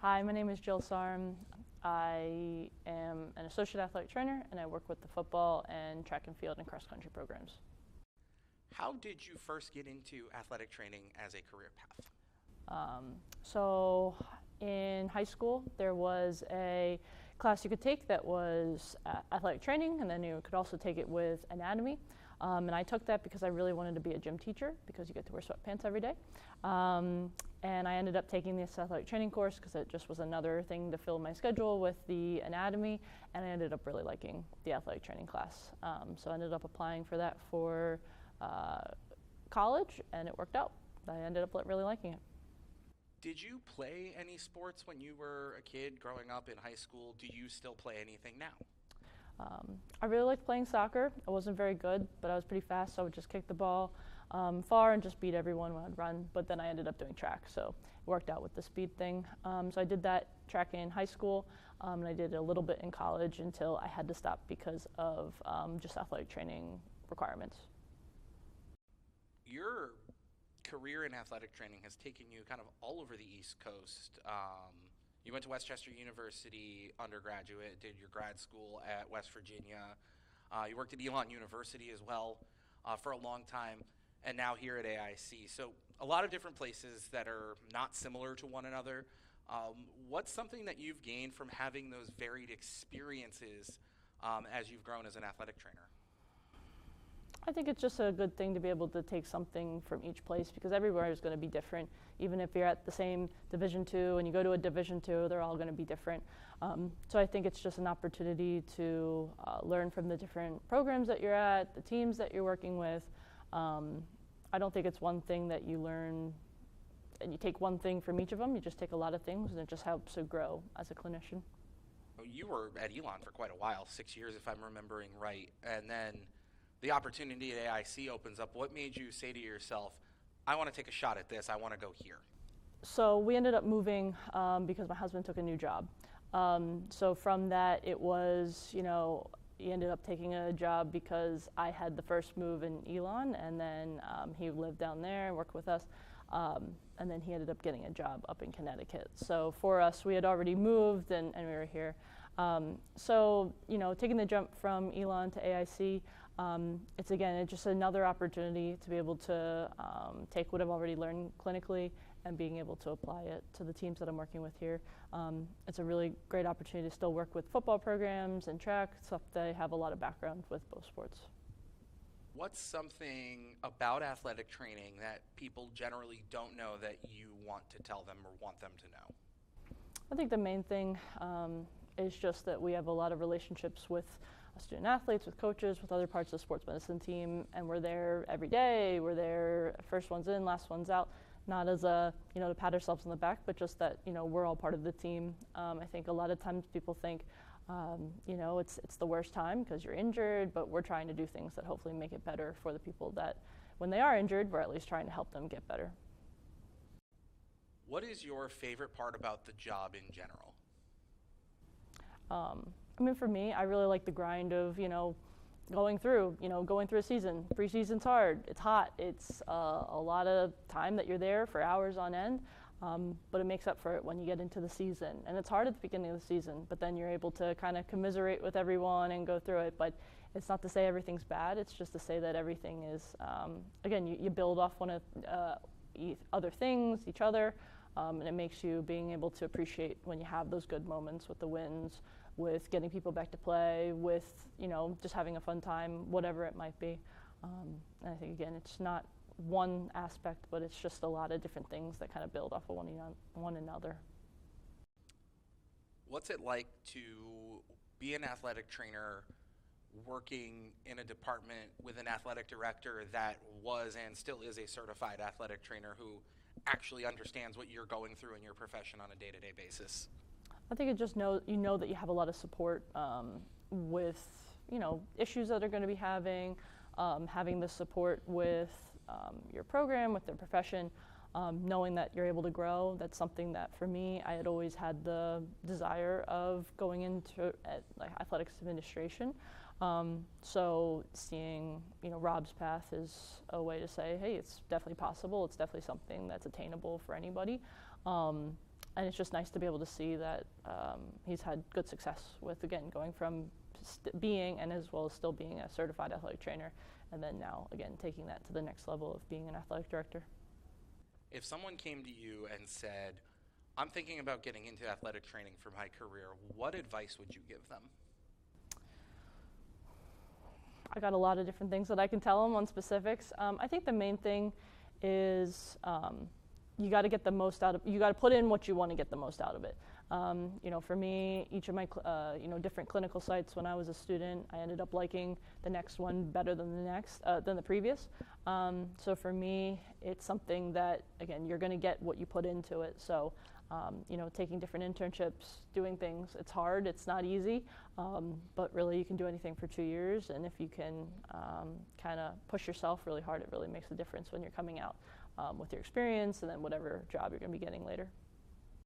Hi, my name is Jill Sarm. I am an associate athletic trainer and I work with the football and track and field and cross country programs. How did you first get into athletic training as a career path? So in high school, there was a class you could take that was athletic training, and then you could also take it with anatomy. And I took that because I really wanted to be a gym teacher because you get to wear sweatpants every day. And I ended up taking this athletic training course because it just was another thing to fill my schedule with the anatomy, and I ended up really liking the athletic training class. So I ended up applying for that for college, and it worked out. I ended up really liking it. Did you play any sports when you were a kid growing up in high school? Do you still play anything now? I really liked playing soccer. I wasn't very good, but I was pretty fast, so I would just kick the ball far and just beat everyone when I'd run. But then I ended up doing track, so it worked out with the speed thing. So I did that track in high school, and I did it a little bit in college until I had to stop because of just athletic training requirements. Your career in athletic training has taken you kind of all over the East Coast. You went to Westchester University undergraduate, did your grad school at West Virginia. You worked at Elon University as well for a long time, and now here at AIC. So a lot of different places that are not similar to one another. What's something that you've gained from having those varied experiences as you've grown as an athletic trainer? I think it's just a good thing to be able to take something from each place because everywhere is going to be different. Even if you're at the same Division II and you go to a Division II, they're all going to be different. So I think it's just an opportunity to learn from the different programs that you're at, the teams that you're working with. I don't think it's one thing that you learn and you take one thing from each of them. You just take a lot of things, and it just helps you grow as a clinician. You were at Elon for quite a while, 6 years if I'm remembering right, and then the opportunity at AIC opens up. What made you say to yourself, I want to take a shot at this, I want to go here? So we ended up moving because my husband took a new job. So from that, it was, he ended up taking a job because I had the first move in Elon, and then he lived down there and worked with us. And then he ended up getting a job up in Connecticut. So for us, we had already moved and we were here. So, taking the jump from Elon to AIC, it's just another opportunity to be able to take what I've already learned clinically and being able to apply it to the teams that I'm working with here. It's a really great opportunity to still work with football programs and track, stuff that I have a lot of background with both sports. What's something about athletic training that people generally don't know that you want to tell them or want them to know? I think the main thing is just that we have a lot of relationships with student athletes, with coaches, with other parts of the sports medicine team, and we're there every day. We're there first one's in, last one's out, not as to pat ourselves on the back, but just that, we're all part of the team. I think a lot of times people think, it's the worst time because you're injured, but we're trying to do things that hopefully make it better for the people that when they are injured, we're at least trying to help them get better. What is your favorite part about the job in general? For me, I really like the grind of, going through a season. Preseason's hard. It's hot. It's a lot of time that you're there for hours on end, but it makes up for it when you get into the season. And it's hard at the beginning of the season, but then you're able to kind of commiserate with everyone and go through it. But it's not to say everything's bad. It's just to say that everything is, again, you build off one of other things, each other, and it makes you being able to appreciate when you have those good moments with the wins, with getting people back to play, with just having a fun time, whatever it might be. And I think again, it's not one aspect, but it's just a lot of different things that kind of build off of one another. What's it like to be an athletic trainer working in a department with an athletic director that was and still is a certified athletic trainer who actually understands what you're going through in your profession on a day-to-day basis? I think it just that you have a lot of support with issues that they're going to be having the support with your program, with their profession, knowing that you're able to grow. That's something that for me, I had always had the desire of going into athletics administration. So seeing Rob's path is a way to say, hey, it's definitely possible. It's definitely something that's attainable for anybody. and it's just nice to be able to see that he's had good success with, again, going from being and as well as still being a certified athletic trainer, and then now, again, taking that to the next level of being an athletic director. If someone came to you and said, I'm thinking about getting into athletic training for my career, what advice would you give them? I got a lot of different things that I can tell them on specifics. I think the main thing is you got to get the most out of. You got to put in what you want to get the most out of it. For me, each of my different clinical sites when I was a student, I ended up liking the next one better than the previous. So for me, it's something that, again, you're going to get what you put into it. So taking different internships, doing things, it's hard, it's not easy, but really you can do anything for 2 years, and if you can kind of push yourself really hard, it really makes a difference when you're coming out with your experience and then whatever job you're going to be getting later.